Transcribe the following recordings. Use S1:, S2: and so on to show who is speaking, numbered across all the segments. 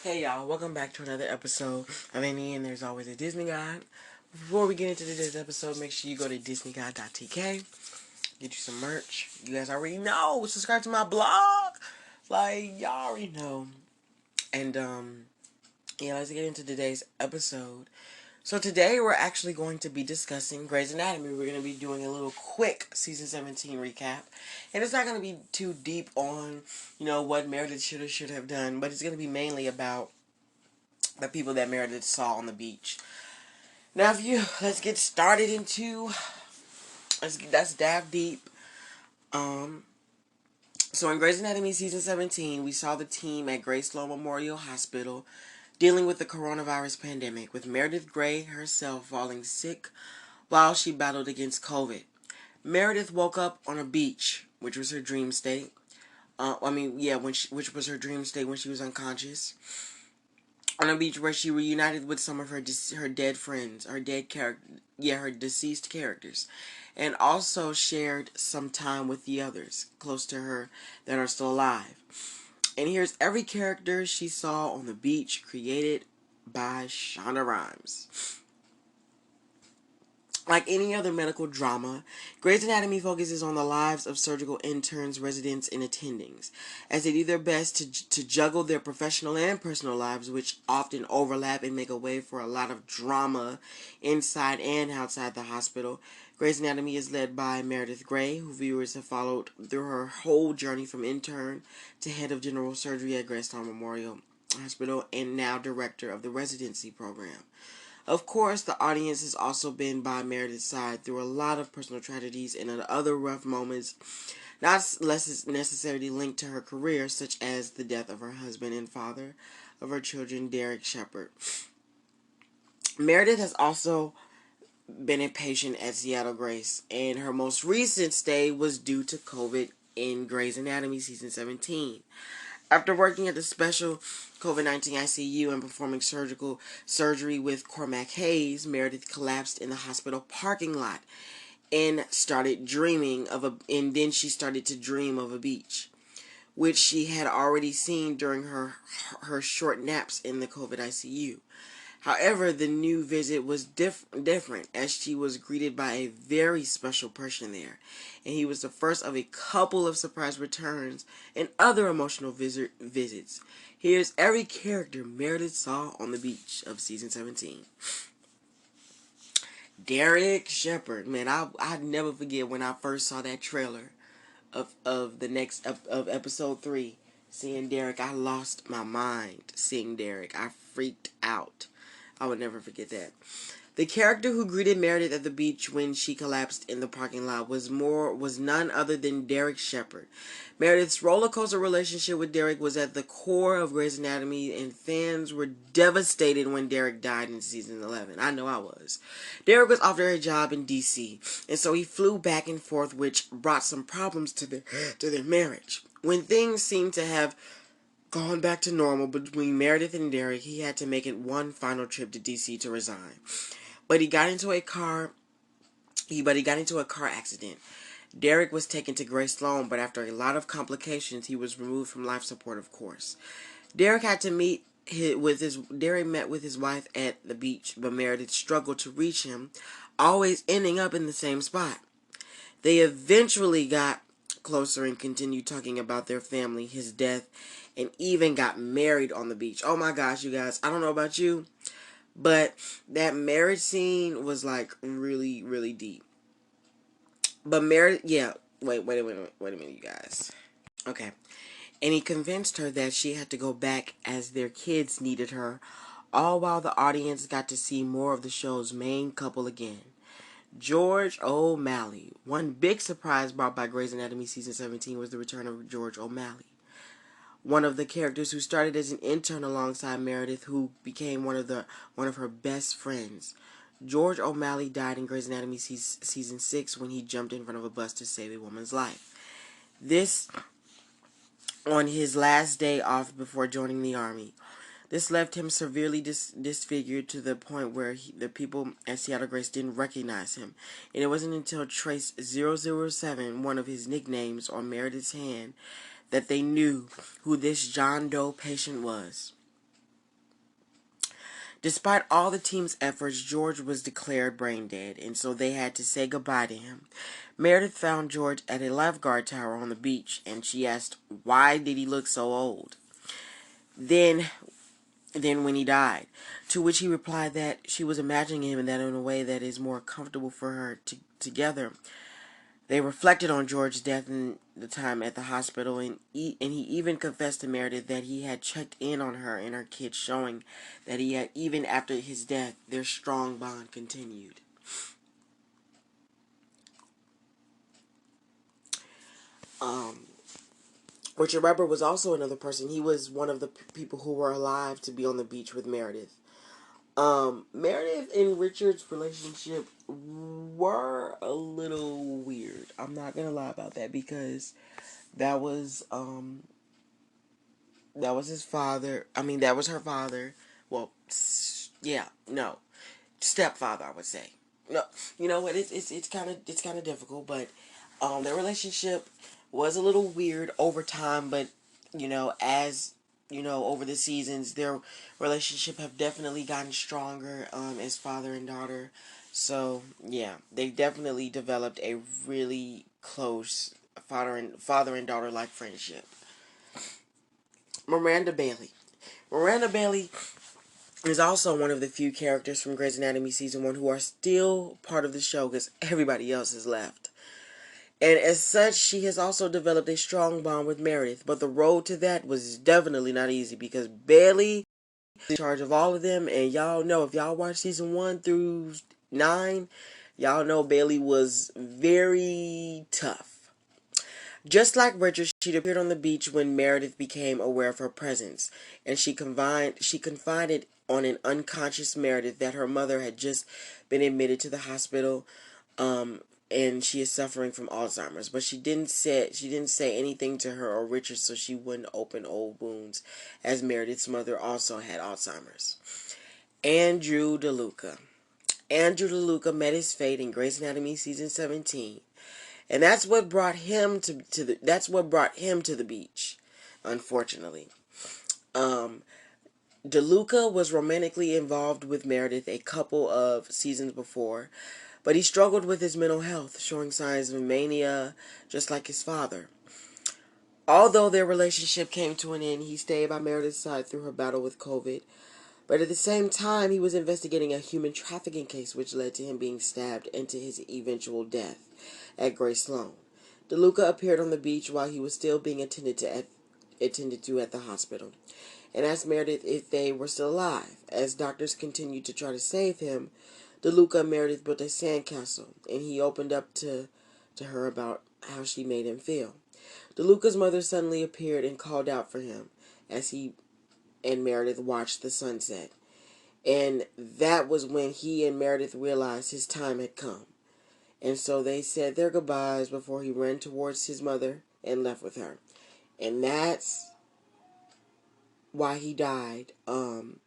S1: Hey y'all, welcome back to another episode of Any and There's Always a Disney Guide. Before we get into today's episode, make sure you go to disneyguide.tk, get you some merch. You guys already know. Subscribe to my blog. Like, y'all already know. And, yeah, let's get into today's episode. So today we're actually going to be discussing Grey's Anatomy. We're going to be doing a little quick season 17 recap. And it's not going to be too deep on, what Meredith should have done, but it's going to be mainly about the people that Meredith saw on the beach. Now, let's get started let's dive deep. So in Grey's Anatomy season 17, we saw the team at Grey Sloan Memorial Hospital dealing with the coronavirus pandemic, with Meredith Grey herself falling sick while she battled against COVID. Meredith woke up on a beach, which was her dream state. Which was her dream state when she was unconscious. On a beach where she reunited with some of her dead friends, her deceased characters, and also shared some time with the others close to her that are still alive. And here's every character she saw on the beach created by Shonda Rhimes. Like any other medical drama, Grey's Anatomy focuses on the lives of surgical interns, residents, and attendings, as they do their best to juggle their professional and personal lives, which often overlap and make a way for a lot of drama inside and outside the hospital. Grey's Anatomy is led by Meredith Grey, who viewers have followed through her whole journey from intern to head of general surgery at Grey Sloan Memorial Hospital and now director of the residency program. Of course, the audience has also been by Meredith's side through a lot of personal tragedies and other rough moments, not less necessarily linked to her career, such as the death of her husband and father of her children, Derek Shepherd. Meredith has also been a patient at Seattle Grace, and her most recent stay was due to COVID in Grey's Anatomy season 17. After working at the special COVID-19 ICU and performing surgery with Cormac Hayes, Meredith collapsed in the hospital parking lot and then she started to dream of a beach, which she had already seen during her short naps in the COVID ICU. However, the new visit was different, as she was greeted by a very special person there, and he was the first of a couple of surprise returns and other emotional visits. Here's every character Meredith saw on the beach of season 17. Derek Shepherd, man, I'd never forget when I first saw that trailer of episode 3, seeing Derek. I lost my mind seeing Derek. I freaked out. I would never forget that. The character who greeted Meredith at the beach when she collapsed in the parking lot was none other than Derek Shepherd. Meredith's roller coaster relationship with Derek was at the core of Grey's Anatomy, and fans were devastated when Derek died in season 11. I know I was. Derek was offered a job in DC, and so he flew back and forth, which brought some problems to their marriage. When things seemed to have gone back to normal between Meredith and Derek, he had to make it one final trip to DC to resign. But he got into a car accident. Derek was taken to Grey Sloan, but after a lot of complications, he was removed from life support, of course. Derek met with his wife at the beach, but Meredith struggled to reach him, always ending up in the same spot. They eventually got closer and continued talking about their family, his death, and even got married on the beach. Oh my gosh, you guys, I don't know about you, but that marriage scene was like really, really deep. But Meredith, yeah, wait a minute, you guys. Okay. And he convinced her that she had to go back as their kids needed her, all while the audience got to see more of the show's main couple again. George O'Malley. One big surprise brought by Grey's Anatomy season 17 was the return of George O'Malley, one of the characters who started as an intern alongside Meredith, who became one of her best friends. George O'Malley died in Grey's Anatomy season 6 when he jumped in front of a bus to save a woman's life. This on his last day off before joining the army. This left him severely disfigured to the point where the people at Seattle Grace didn't recognize him. And it wasn't until Trace 007, one of his nicknames, on Meredith's hand, that they knew who this John Doe patient was. Despite all the team's efforts, George was declared brain dead, and so they had to say goodbye to him. Meredith found George at a lifeguard tower on the beach, and she asked, why did he look so old? Then when he died, to which he replied that she was imagining him in a way that is more comfortable for her together. They reflected on George's death and the time at the hospital, and he even confessed to Meredith that he had checked in on her and her kids, showing that he had, even after his death, their strong bond continued. Um, Richard Webber was also another person. He was one of the people who were alive to be on the beach with Meredith. Meredith and Richard's relationship were a little weird. I'm not gonna lie about that, because that was that was his father. I mean, that was her father. Well, yeah, no, stepfather, I would say. No, you know what? It's kind of difficult, but their relationship was a little weird over time. But as over the seasons, their relationship have definitely gotten stronger as father and daughter. So yeah, they definitely developed a really close father and daughter like friendship. Miranda Bailey. Miranda Bailey is also one of the few characters from Grey's Anatomy season 1 who are still part of the show, because everybody else has left. And as such, she has also developed a strong bond with Meredith, but the road to that was definitely not easy, because Bailey is in charge of all of them, and y'all know, if y'all watch season 1 through 9, y'all know Bailey was very tough. Just like Richard, she appeared on the beach when Meredith became aware of her presence, and she confided on an unconscious Meredith that her mother had just been admitted to the hospital, and she is suffering from Alzheimer's. But she didn't say anything to her or Richard, so she wouldn't open old wounds, as Meredith's mother also had Alzheimer's. Andrew DeLuca. Andrew DeLuca met his fate in Grey's Anatomy season 17. And that's what brought him to the beach, unfortunately. Um, DeLuca was romantically involved with Meredith a couple of seasons before, but he struggled with his mental health, showing signs of mania, just like his father. Although their relationship came to an end, he stayed by Meredith's side through her battle with COVID. But at the same time, he was investigating a human trafficking case, which led to him being stabbed and to his eventual death at Grey Sloan. DeLuca appeared on the beach while he was still being attended to at the hospital, and asked Meredith if they were still alive. As doctors continued to try to save him, DeLuca and Meredith built a sandcastle, and he opened up to her about how she made him feel. DeLuca's mother suddenly appeared and called out for him as he and Meredith watched the sunset. And that was when he and Meredith realized his time had come. And so they said their goodbyes before he ran towards his mother and left with her. And that's why he died on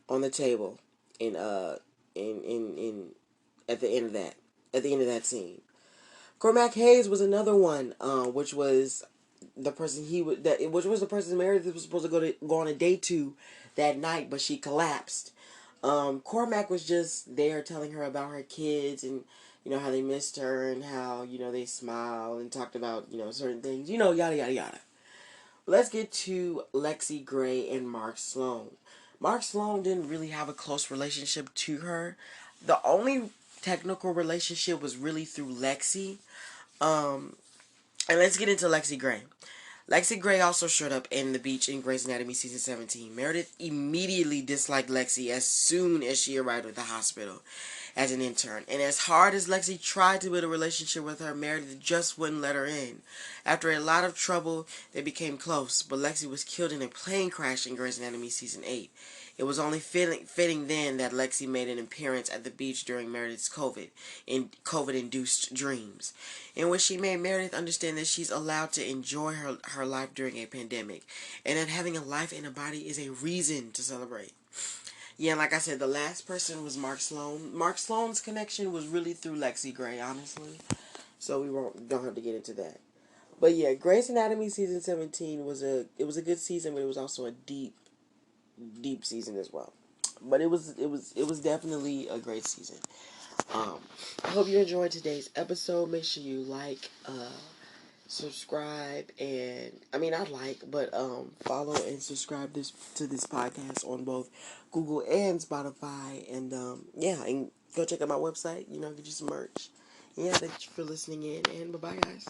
S1: the table in in at the end of that scene. Cormac Hayes was another one, which was the person which was the person Meredith was supposed to go on a date to that night, but she collapsed. Cormac was just there telling her about her kids, and how they missed her, and how they smiled and talked about certain things, yada yada yada. Let's get to Lexi Gray and Mark Sloan. Mark Sloan didn't really have a close relationship to her. The only technical relationship was really through Lexi. And let's get into Lexi Gray. Lexi Gray also showed up in The Beach in Grey's Anatomy season 17. Meredith immediately disliked Lexi as soon as she arrived at the hospital as an intern. And as hard as Lexi tried to build a relationship with her, Meredith just wouldn't let her in. After a lot of trouble, they became close, but Lexi was killed in a plane crash in Grey's Anatomy season 8. It was only fitting then that Lexi made an appearance at the beach during Meredith's COVID-induced dreams, in which she made Meredith understand that she's allowed to enjoy her life during a pandemic, and that having a life and a body is a reason to celebrate. Yeah, like I said, the last person was Mark Sloan. Mark Sloan's connection was really through Lexi Gray, honestly. So don't have to get into that. But yeah, Grey's Anatomy season 17 was a good season, but it was also a deep season as well. But it was definitely a great season. I hope you enjoyed today's episode. Make sure you like, subscribe, and I mean not like, but follow and subscribe to this podcast on both Google and Spotify, and yeah, and go check out my website. Get you some merch. Yeah, thank you for listening in, and bye bye, guys.